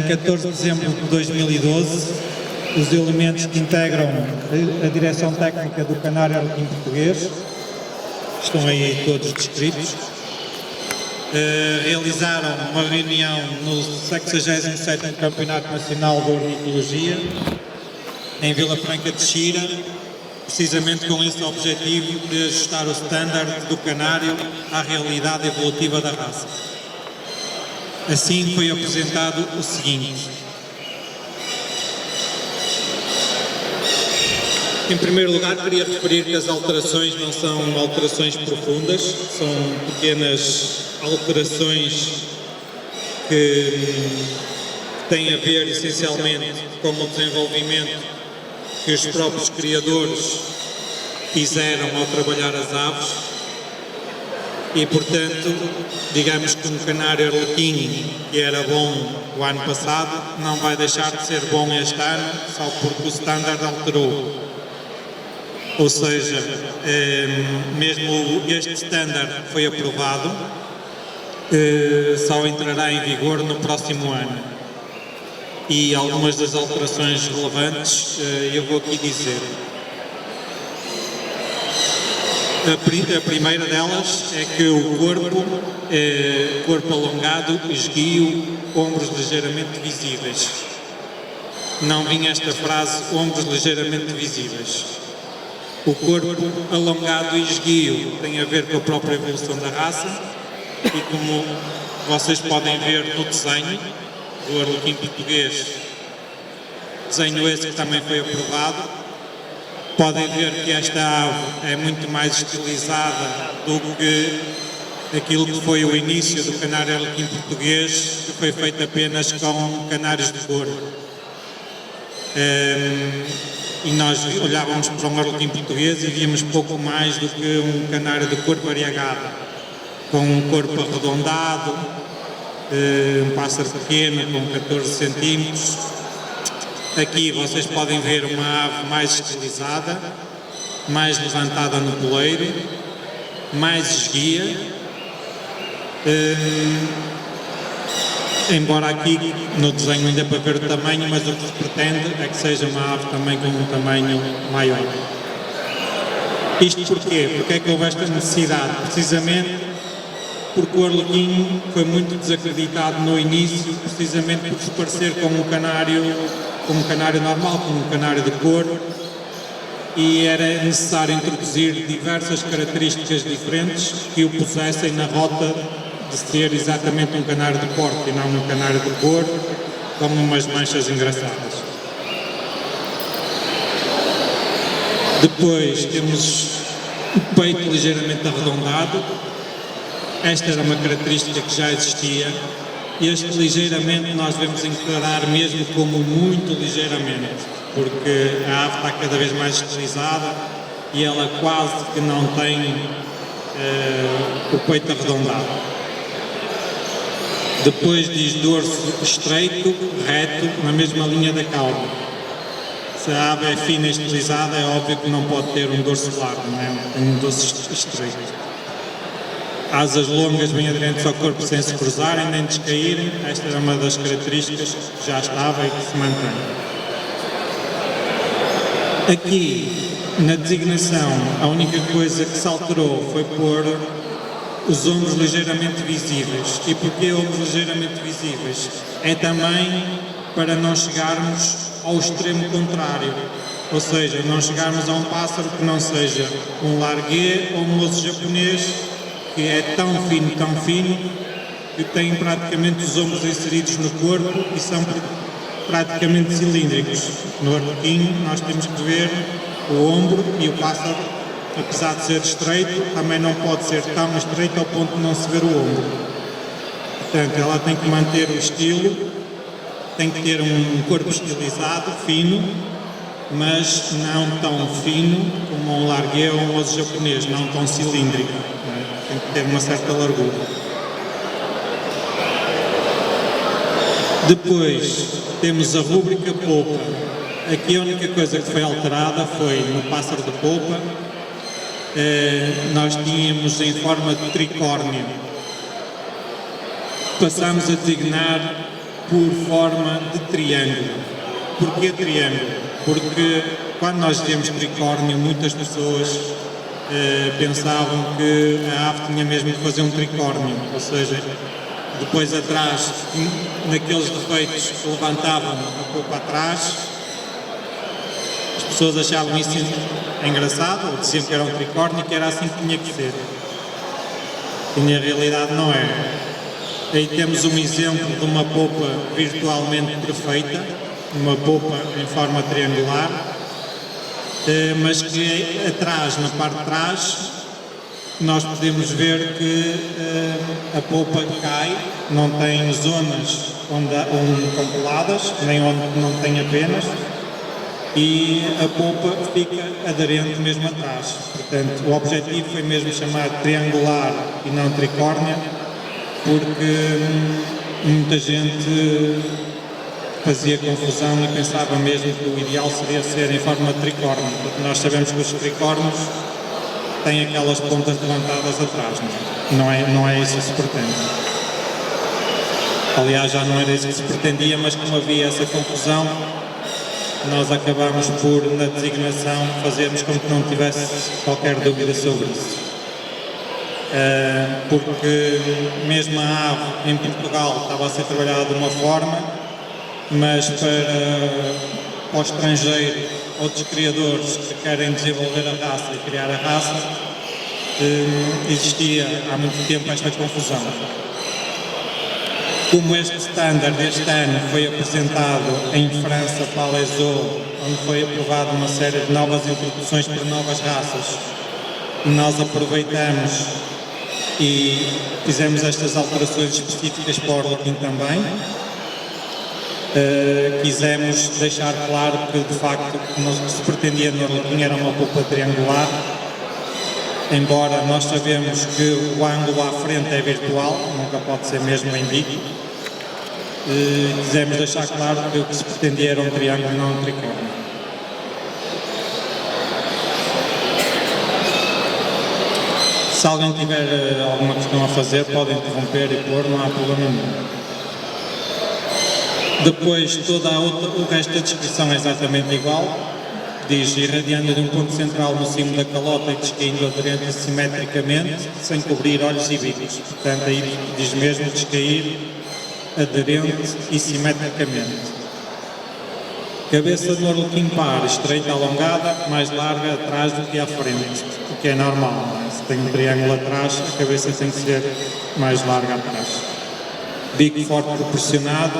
14 de dezembro de 2012, os elementos que integram a direção técnica do Canário Arlequim Português, estão aí todos descritos, realizaram uma reunião no 67º Campeonato Nacional de Ornitologia, em Vila Franca de Xira, precisamente com esse objetivo de ajustar o standard do canário à realidade evolutiva da raça. Assim foi apresentado o seguinte. Em primeiro lugar, queria referir que as alterações não são alterações profundas, são pequenas alterações que têm a ver essencialmente com o desenvolvimento que os próprios criadores fizeram ao trabalhar as aves e, portanto, digamos que um canário arlequim que era bom o ano passado não vai deixar de ser bom este ano só porque o standard alterou. Ou seja, mesmo este standard foi aprovado, só entrará em vigor no próximo ano. E algumas das alterações relevantes eu vou aqui dizer. A primeira delas é que o corpo alongado, esguio, ombros ligeiramente visíveis. Não vinha esta frase, ombros ligeiramente visíveis. O corpo alongado e esguio tem a ver com a própria evolução da raça e, como vocês podem ver no desenho do Arlequim Português, desenho esse que também foi aprovado, podem ver que esta ave é muito mais estilizada do que aquilo que foi o início do canário Arlequim Português, que foi feito apenas com canários de couro. E nós olhávamos para um arlequim português e víamos pouco mais do que um canário de cor variegada, com um corpo arredondado, um pássaro pequeno com 14 centímetros. Aqui vocês podem ver uma ave mais estilizada, mais levantada no poleiro, mais esguia, embora aqui no desenho ainda para ver o tamanho, mas o que se pretende é que seja uma ave também com um tamanho maior. Isto porquê? Porque é que houve esta necessidade? Precisamente porque o arlequim foi muito desacreditado no início, precisamente por se parecer com um canário normal, com um canário de couro, e era necessário introduzir diversas características diferentes que o pusessem na rota de ser exatamente um canário de porco e não um canário de couro, com umas manchas engraçadas. Depois temos o peito ligeiramente arredondado. Esta era uma característica que já existia. Este ligeiramente nós devemos encarar mesmo como muito ligeiramente, porque a ave está cada vez mais estilizada e ela quase que não tem o peito arredondado. Depois diz dorso estreito, reto, na mesma linha da cauda. Se a ave é fina e estilizada, é óbvio que não pode ter um dorso largo, não é? Um dorso estreito. Asas longas bem aderentes ao corpo sem se cruzarem nem descaírem. Esta é uma das características que já estava e que se mantém. Aqui, na designação, a única coisa que se alterou foi pôr os ombros ligeiramente visíveis. E porquê ombros ligeiramente visíveis? É também para não chegarmos ao extremo contrário, ou seja, não chegarmos a um pássaro que não seja um larguê ou um osso japonês, que é tão fino, que tem praticamente os ombros inseridos no corpo e são praticamente cilíndricos. No arlequim nós temos que ver o ombro e o pássaro, apesar de ser estreito, também não pode ser tão estreito ao ponto de não se ver o ombro. Portanto, ela tem que manter o estilo, tem que ter um corpo estilizado, fino, mas não tão fino como um larguê ou um osso japonês, não tão cilíndrico. Tem que ter uma certa largura. Depois temos a rúbrica polpa. Aqui a única coisa que foi alterada foi no pássaro de polpa. Nós tínhamos em forma de tricórnio. Passamos a designar por forma de triângulo. Porquê triângulo? Porque quando nós dizemos tricórnio, muitas pessoas pensavam que a ave tinha mesmo que fazer um tricórnio, ou seja, depois atrás, naqueles defeitos que levantavam a polpa atrás, as pessoas achavam isso engraçado, diziam que era um tricórnio e que era assim que tinha que ser. E na realidade não é. Aí temos um exemplo de uma polpa virtualmente perfeita, uma polpa em forma triangular, mas que atrás, na parte de trás, nós podemos ver que a polpa cai, não tem zonas onde estão coladas, nem onde não tem apenas, e a polpa fica aderente mesmo atrás. Portanto, o objetivo foi mesmo chamar triangular e não tricórnia, porque muita gente fazia confusão e pensava mesmo que o ideal seria ser em forma de tricórnio, porque nós sabemos que os tricórnios têm aquelas pontas levantadas atrás, não é isso que se pretende. Aliás, já não era isso que se pretendia, mas como havia essa confusão, nós acabamos por, na designação, fazermos com que não tivesse qualquer dúvida sobre isso. Porque mesmo a ave em Portugal estava a ser trabalhada de uma forma, mas para o estrangeiro, outros criadores que querem desenvolver a raça e criar a raça, existia há muito tempo esta confusão. Como este standard este ano foi apresentado em França para a Leso, onde foi aprovada uma série de novas introduções para novas raças, e nós aproveitamos e fizemos estas alterações específicas para o Arlequim também. Quisemos deixar claro que de facto o que se pretendia no Arlequim era uma polpa triangular, embora nós sabemos que o ângulo à frente é virtual, nunca pode ser mesmo em bico. Quisemos deixar claro que o que se pretendia era um triângulo e não um tricórnio. Se alguém tiver alguma questão a fazer, pode interromper e pôr, não há problema nenhum. Depois, o resto da descrição é exatamente igual. Diz, irradiando de um ponto central no cimo da calota e descaindo aderente e simetricamente, sem cobrir olhos e bicos. Portanto, aí diz mesmo descair aderente e simetricamente. Cabeça do arlequim par, estreita, alongada, mais larga atrás do que à frente, o que é normal. Não é? Se tem um triângulo atrás, a cabeça tem que ser mais larga atrás. Bico forte proporcionado,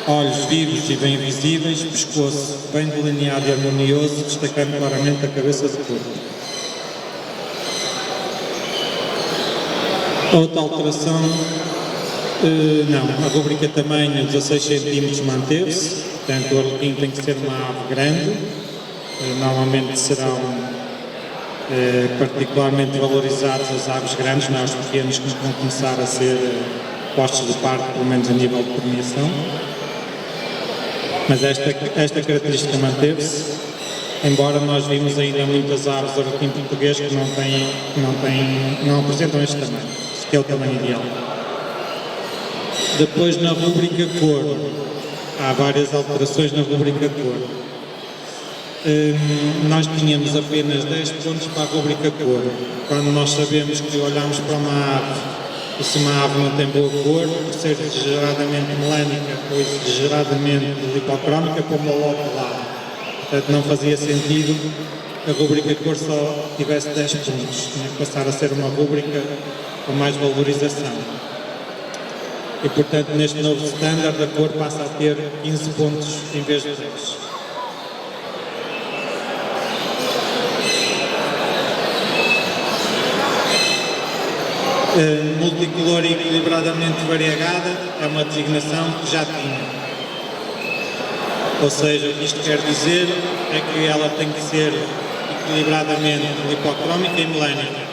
olhos vivos e bem visíveis, pescoço bem delineado e harmonioso, destacando claramente a cabeça do corpo. Outra alteração, a rúbrica tamanho 16 cm manteve-se, portanto o arlequim tem que ser uma ave grande, normalmente serão particularmente valorizados as aves grandes, não os pequenos que vão começar a ser postos de parte, pelo menos a nível de premiação. Mas esta característica manteve-se, embora nós vimos ainda muitas aves do arlequim português que não apresentam este tamanho, que é o tamanho ideal. Depois na rúbrica cor, há várias alterações na rúbrica cor. Nós tínhamos apenas 10 pontos para a rúbrica cor. Quando nós sabemos que olhamos para uma ave e se uma ave não tem boa cor, por ser exageradamente melânica ou exageradamente lipocrómica, como o logo lá. Portanto, não fazia sentido a rúbrica cor só tivesse 10 pontos. Tinha que passar a ser uma rúbrica com mais valorização. E, portanto, neste novo standard, a cor passa a ter 15 pontos em vez de 10. Multicolor e equilibradamente variegada é uma designação que já tinha. Ou seja, o que isto quer dizer é que ela tem que ser equilibradamente lipocrómica e melânica.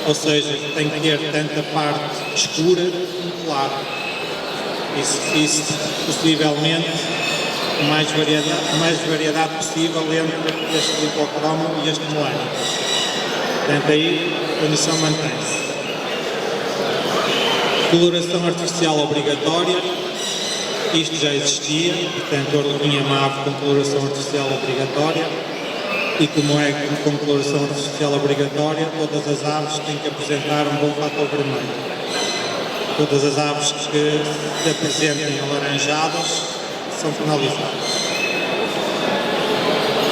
Ou seja, tem que ter tanto a parte escura como clara. Isso possivelmente, mais variedade possível entre este lipocromo e este melânico. Portanto, aí a condição mantém-se. Coloração artificial obrigatória, isto já existia, portanto, o arlequim é uma ave com coloração artificial obrigatória, e como é com coloração artificial obrigatória, todas as aves têm que apresentar um bom fator vermelho. Todas as aves que se apresentem alaranjadas são penalizadas.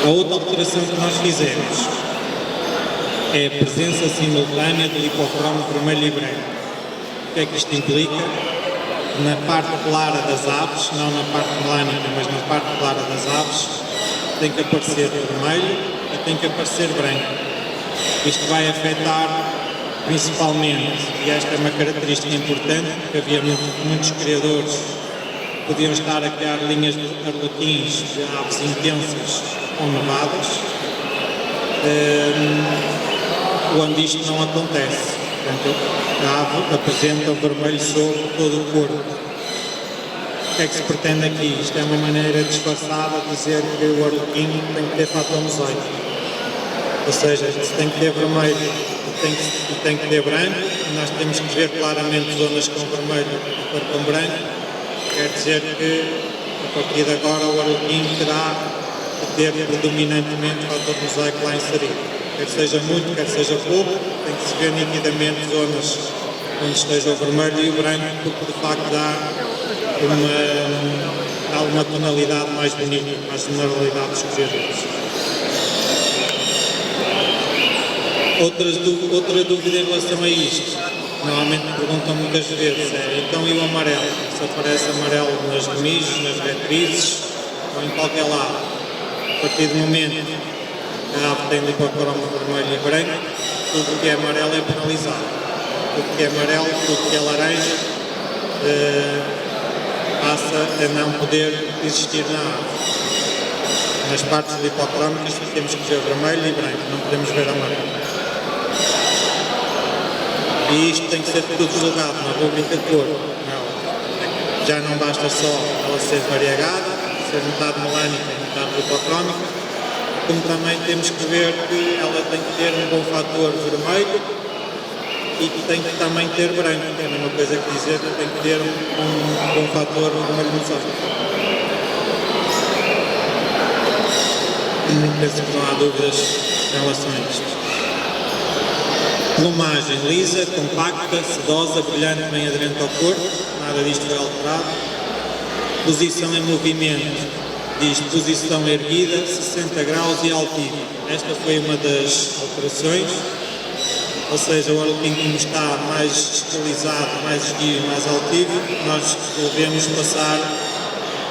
A outra alteração que nós fizemos é a presença simultânea de lipocromo vermelho e branco. O que é que isto implica? Na parte clara das aves, não na parte melânica, mas na parte clara das aves, tem que aparecer vermelho e tem que aparecer branco. Isto vai afetar principalmente, e esta é uma característica importante, porque havia muitos criadores que podiam estar a criar linhas de arlequins de aves intensas ou nevadas, onde isto não acontece. Portanto, a ave apresenta o vermelho sobre todo o corpo. O que é que se pretende aqui? Isto é uma maneira disfarçada de dizer que o arlequim tem que ter fator mosaico. Ou seja, se tem que ter vermelho e tem que ter branco, nós temos que ver claramente zonas com vermelho e com branco. Quer dizer que, a partir de agora, o arlequim terá que ter predominantemente fator mosaico lá inserido. Quer seja muito, quer seja pouco, tem que se ver nitidamente zonas onde esteja o vermelho e o branco, porque de facto dá uma tonalidade mais bonita, mais generalidade dos criadores. Outra dúvida em relação a isto, normalmente perguntam muitas vezes, então e o amarelo? Se aparece amarelo nas remijos, nas retrizes ou em qualquer lado. A partir do momento que a ave tem lipocromo vermelho e branco, tudo que é amarelo é penalizado. Tudo que é amarelo, tudo que é laranja, passa a não poder existir na ave. Nas partes lipocrómicas temos que ver vermelho e branco, não podemos ver amarelo. E isto tem que ser tudo julgado na rubrica de cor. Já não basta só ela ser variegada, ser metade melânica e metade lipocrómica, como também temos que ver que ela tem que ter um bom fator vermelho e que tem que também ter branco. É a mesma coisa que dizer que tem que ter um bom fator vermelho mosaico. Penso que não há dúvidas em relação a isto. Plumagem lisa, compacta, sedosa, brilhante, bem aderente ao corpo, nada disto foi alterado. Posição em movimento, diz posição erguida, 60 graus e altivo. Esta foi uma das alterações, ou seja, o arlequim como está mais estilizado, mais esguio, mais altivo, nós resolvemos passar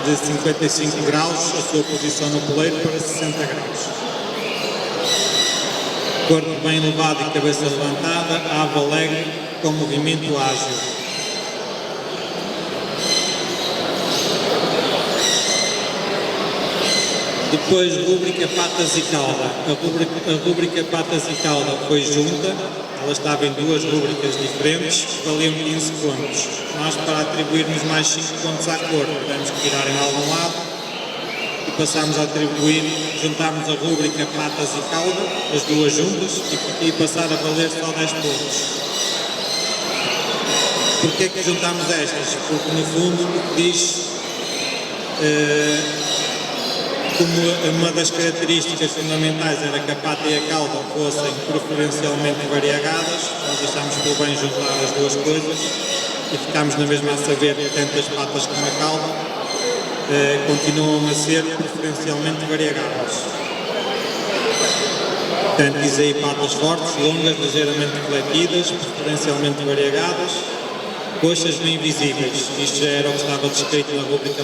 de 55 graus a sua posição no poleiro para 60 graus. Corpo bem elevado e cabeça levantada, ave alegre com movimento ágil. Depois, rúbrica patas e cauda. A rúbrica patas e cauda foi junta, ela estava em duas rúbricas diferentes, valiam 15 pontos. Nós, para atribuirmos mais 5 pontos à cor, tivemos que tirar em algum lado e passámos a atribuir, juntámos a rúbrica patas e cauda, as duas juntas, e passar a valer só 10 pontos. Porquê é que juntámos estas? Porque no fundo o que diz, como uma das características fundamentais era que a pata e a cauda fossem preferencialmente variegadas, nós achámos por bem juntar as duas coisas e ficámos na mesma a saber que tanto as patas como a cauda continuam a ser preferencialmente variegadas. Portanto, diz aí patas fortes, longas, ligeiramente refletidas, preferencialmente variegadas, coxas bem visíveis. Isto já era o que estava descrito na rubrica